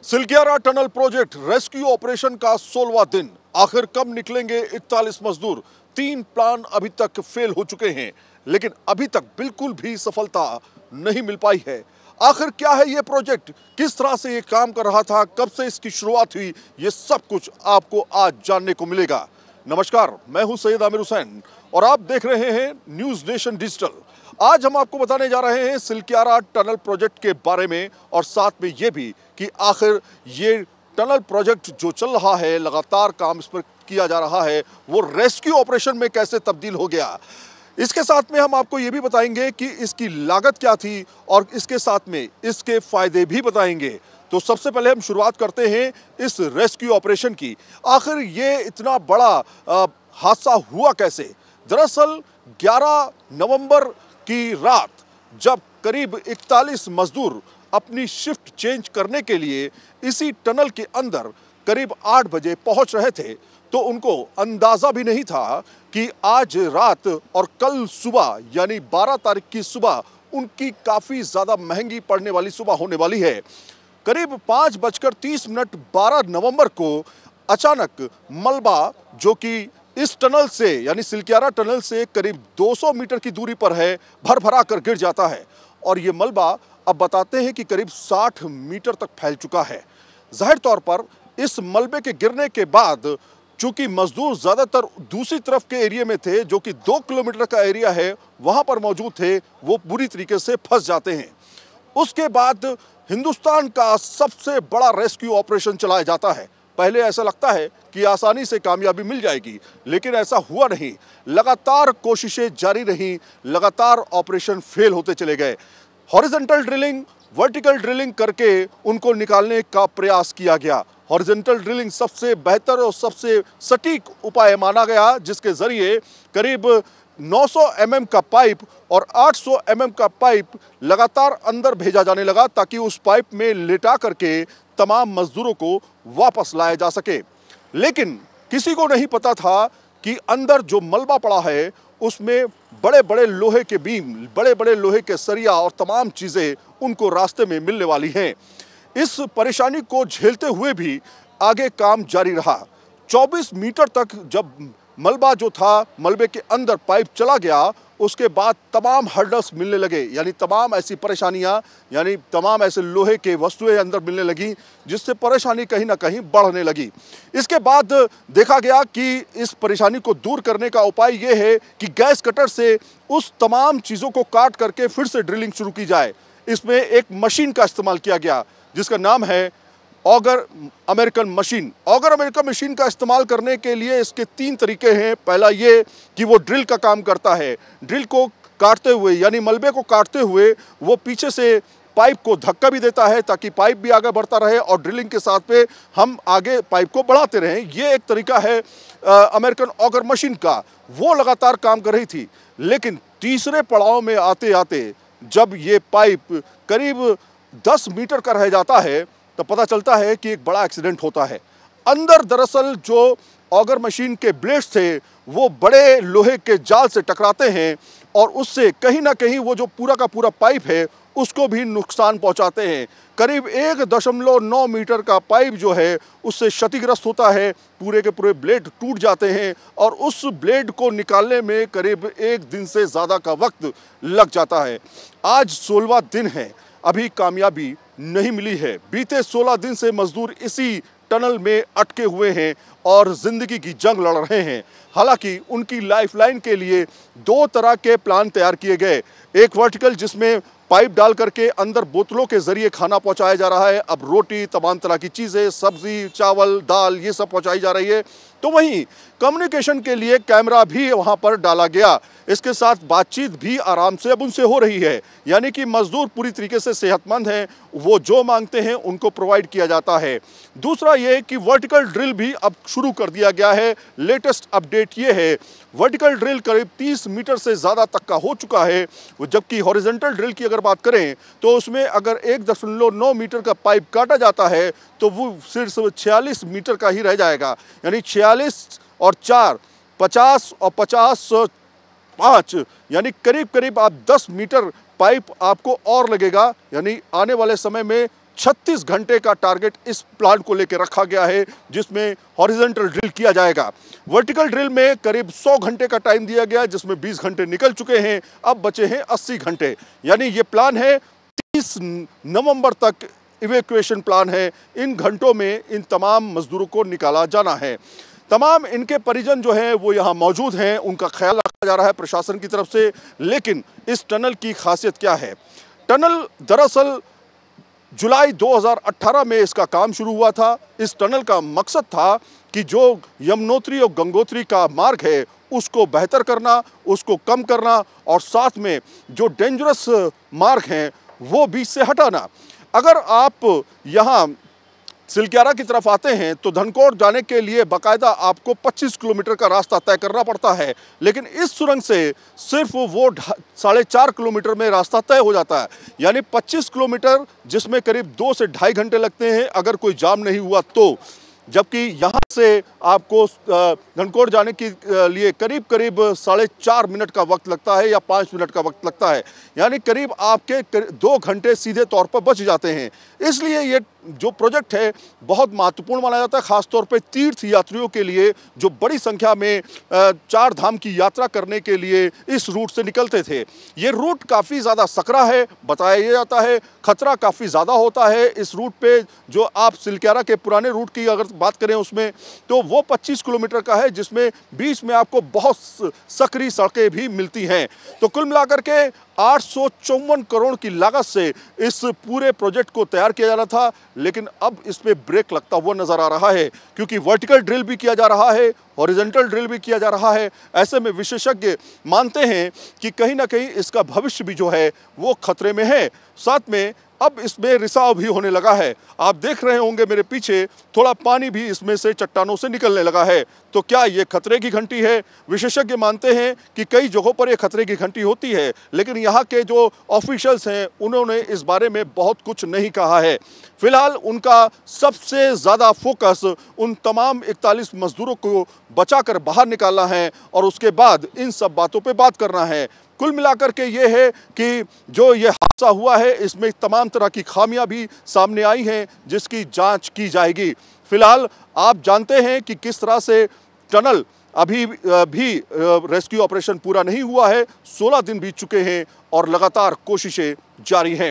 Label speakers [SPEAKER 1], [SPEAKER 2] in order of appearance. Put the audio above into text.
[SPEAKER 1] सिलग्यारा tunnel project rescue operation का 16वां दिन। आखिर कब निकलेंगे 41 मजदूर? 3 प्लान अभी तक फेल हो चुके हैं, लेकिन अभी तक बिल्कुल भी सफलता नहीं मिल पाई है। आखिर क्या है ये प्रोजेक्ट, किस तरह से ये काम कर रहा था, कब से इसकी शुरुआत हुई, ये सब कुछ आपको आज जानने को मिलेगा। नमस्कार, मैं हूं सैयद आमिर हुसैन और आप देख रहे हैं न्यूज नेशन डिजिटल। आज हम आपको बताने जा रहे हैं सिलग्यारा टनल प्रोजेक्ट के बारे में और साथ में ये भी कि आखिर ये टनल प्रोजेक्ट जो चल रहा है, लगातार काम इस पर किया जा रहा है, वो रेस्क्यू ऑपरेशन में कैसे तब्दील हो गया। इसके साथ में हम आपको ये भी बताएंगे कि इसकी लागत क्या थी और इसके साथ में इसके फायदे भी बताएंगे। तो सबसे पहले हम शुरुआत करते हैं इस रेस्क्यू ऑपरेशन की। आखिर ये इतना बड़ा हादसा हुआ कैसे? दरअसल 11 नवंबर की रात जब करीब 41 मजदूर अपनी शिफ्ट चेंज करने के लिए इसी टनल के अंदर करीब 8 बजे पहुंच रहे थे, तो उनको अंदाजा भी नहीं था कि आज रात और कल सुबह यानी 12 तारीख की सुबह उनकी काफी ज्यादा महंगी पड़ने वाली सुबह होने वाली है। करीब 5:30 12 नवंबर को अचानक मलबा, जो कि इस टनल से यानी सिलग्यारा टनल से करीब 200 मीटर की दूरी पर है, भर भरा कर गिर जाता है। और ये मलबा अब बताते हैं कि करीब 60 मीटर तक फैल चुका है। जाहिर तौर पर इस मलबे के गिरने के बाद चूंकि मजदूर ज्यादातर दूसरी तरफ के एरिया में थे, जो कि 2 किलोमीटर का एरिया है, वहां पर मौजूद थे, वो बुरी तरीके से फंस जाते हैं। उसके बाद हिंदुस्तान का सबसे बड़ा रेस्क्यू ऑपरेशन चलाया जाता है। पहले ऐसा लगता है कि आसानी से कामयाबी मिल जाएगी, लेकिन ऐसा हुआ नहीं। लगातार कोशिशें जारी रहीं, लगातार ऑपरेशन फेल होते चले गए। हॉरिजॉन्टल ड्रिलिंग, वर्टिकल ड्रिलिंग करके उनको निकालने का प्रयास किया गया। हॉरिजॉन्टल ड्रिलिंग सबसे बेहतर और सबसे सटीक उपाय माना गया, जिसके जरिए करीब 900 mm का पाइप और 800 mm का पाइप लगातार अंदर भेजा जाने लगा, ताकि उस पाइप में लिटा करके तमाम मजदूरों को वापस लाया जा सके। लेकिन किसी को नहीं पता था कि अंदर जो मलबा पड़ा है उसमें बड़े बड़े लोहे के बीम, बड़े बड़े लोहे के सरिया और तमाम चीजें उनको रास्ते में मिलने वाली हैं। इस परेशानी को झेलते हुए भी आगे काम जारी रहा। 24 मीटर तक जब मलबा जो था, मलबे के अंदर पाइप चला गया, उसके बाद तमाम हर्डल्स मिलने लगे, यानी तमाम ऐसी परेशानियां, यानी तमाम ऐसे लोहे के वस्तुएं अंदर मिलने लगी, जिससे परेशानी कहीं ना कहीं बढ़ने लगी। इसके बाद देखा गया कि इस परेशानी को दूर करने का उपाय यह है कि गैस कटर से उस तमाम चीज़ों को काट करके फिर से ड्रिलिंग शुरू की जाए। इसमें एक मशीन का इस्तेमाल किया गया जिसका नाम है auger American machine. Auger American machine का इस्तेमाल करने के लिए इसके 3 तरीके हैं। पहला ये कि वो ड्रिल का काम करता है। ड्रिल को काटते हुए यानी मलबे को काटते हुए वो पीछे से पाइप को धक्का भी देता है, ताकि पाइप भी आगे बढ़ता रहे और ड्रिलिंग के साथ में हम आगे पाइप को बढ़ाते रहें। ये एक तरीका है अमेरिकन ऑगर मशीन का। वो लगातार काम कर रही थी, लेकिन तीसरे पड़ाव में आते आते जब ये पाइप करीब 10 मीटर का रह जाता है, तो पता चलता है कि एक बड़ा एक्सीडेंट होता है। अंदर दरअसल जो ऑगर मशीन के ब्लेड्स थे वो बड़े लोहे के जाल से टकराते हैं और उससे कहीं ना कहीं वो जो पूरा का पूरा पाइप है उसको भी नुकसान पहुंचाते हैं। करीब 1.9 मीटर का पाइप जो है उससे क्षतिग्रस्त होता है, पूरे के पूरे ब्लेड टूट जाते हैं और उस ब्लेड को निकालने में करीब 1 दिन से ज़्यादा का वक्त लग जाता है। आज 16वां दिन है, अभी कामयाबी नहीं मिली है। बीते 16 दिन से मजदूर इसी टनल में अटके हुए हैं और जिंदगी की जंग लड़ रहे हैं। हालांकि उनकी लाइफलाइन के लिए 2 तरह के प्लान तैयार किए गए। एक वर्टिकल, जिसमें पाइप डाल करके अंदर बोतलों के जरिए खाना पहुंचाया जा रहा है। अब रोटी, तमाम तरह की चीज़ें, सब्जी, चावल, दाल, ये सब पहुंचाई जा रही है। तो वहीं कम्युनिकेशन के लिए कैमरा भी वहां पर डाला गया। इसके साथ बातचीत भी आराम से अब उनसे हो रही है, यानी कि मजदूर पूरी तरीके से सेहतमंद हैं, वो जो मांगते हैं उनको प्रोवाइड किया जाता है। दूसरा ये कि वर्टिकल ड्रिल भी अब शुरू कर दिया गया है। लेटेस्ट अपडेट ये है, वर्टिकल ड्रिल करीब 30 मीटर से ज़्यादा तक का हो चुका है, जबकि हॉरिजॉन्टल ड्रिल की अगर बात करें तो उसमें अगर 1.9 मीटर का पाइप काटा जाता है तो वो सिर्फ 46 मीटर का ही रह जाएगा, यानी 46 और 4 50 और 50 5 यानी करीब करीब आप 10 मीटर पाइप आपको और लगेगा, यानी आने वाले समय में 36 घंटे का टारगेट इस प्लान को लेकर रखा गया है, जिसमें हॉरिजॉन्टल ड्रिल किया जाएगा। वर्टिकल ड्रिल में करीब 100 घंटे का टाइम दिया गया, जिसमें 20 घंटे निकल चुके हैं, अब बचे हैं 80 घंटे। यानी ये प्लान है 30 नवंबर तक इवैक्यूएशन प्लान है। इन घंटों में इन तमाम मजदूरों को निकाला जाना है। तमाम इनके परिजन जो हैं वो यहाँ मौजूद हैं, उनका ख्याल रखा जा रहा है प्रशासन की तरफ से। लेकिन इस टनल की खासियत क्या है? टनल दरअसल जुलाई 2018 में इसका काम शुरू हुआ था। इस टनल का मकसद था कि जो यमुनोत्री और गंगोत्री का मार्ग है उसको बेहतर करना, उसको कम करना और साथ में जो डेंजरस मार्ग हैं वो बीच से हटाना। अगर आप यहाँ सिलक्यारा की तरफ आते हैं तो धनकोट जाने के लिए बाकायदा आपको 25 किलोमीटर का रास्ता तय करना पड़ता है, लेकिन इस सुरंग से सिर्फ वो 4.5 किलोमीटर में रास्ता तय हो जाता है। यानी 25 किलोमीटर, जिसमें करीब 2 से ढाई घंटे लगते हैं अगर कोई जाम नहीं हुआ तो। जबकि यहाँ से आपको धनकोट जाने के लिए करीब 4.5 मिनट का वक्त लगता है या 5 मिनट का वक्त लगता है। यानी करीब आपके 2 घंटे सीधे तौर पर बच जाते हैं। इसलिए ये जो प्रोजेक्ट है बहुत महत्वपूर्ण माना जाता है, खासतौर पे तीर्थ यात्रियों के लिए जो बड़ी संख्या में 4 धाम की यात्रा करने के लिए इस रूट से निकलते थे। ये रूट काफ़ी ज़्यादा सकरा है, बताया जाता है खतरा काफ़ी ज़्यादा होता है इस रूट पे। जो आप सिलक्यारा के पुराने रूट की अगर बात करें उसमें तो वो 25 किलोमीटर का है, जिसमें बीच में आपको बहुत सकरी सड़कें भी मिलती हैं। तो कुल मिलाकर के 854 करोड़ की लागत से इस पूरे प्रोजेक्ट को तैयार किया जाना था, लेकिन अब इसमें ब्रेक लगता हुआ नजर आ रहा है, क्योंकि वर्टिकल ड्रिल भी किया जा रहा है, हॉरिजॉन्टल ड्रिल भी किया जा रहा है। ऐसे में विशेषज्ञ मानते हैं कि कहीं ना कहीं इसका भविष्य भी जो है वो खतरे में है। साथ में अब इसमें रिसाव भी होने लगा है। आप देख रहे होंगे मेरे पीछे थोड़ा पानी भी इसमें से चट्टानों से निकलने लगा है। तो क्या ये खतरे की घंटी है? विशेषज्ञ मानते हैं कि कई जगहों पर ये खतरे की घंटी होती है, लेकिन यहाँ के जो ऑफिशियल्स हैं उन्होंने इस बारे में बहुत कुछ नहीं कहा है। फिलहाल उनका सबसे ज़्यादा फोकस उन तमाम 41 मजदूरों को बचाकर बाहर निकालना है और उसके बाद इन सब बातों पर बात करना है। कुल मिलाकर के ये है कि जो ये हादसा हुआ है इसमें तमाम तरह की खामियां भी सामने आई हैं, जिसकी जांच की जाएगी। फिलहाल आप जानते हैं कि किस तरह से टनल अभी भी रेस्क्यू ऑपरेशन पूरा नहीं हुआ है। 16 दिन बीत चुके हैं और लगातार कोशिशें जारी हैं।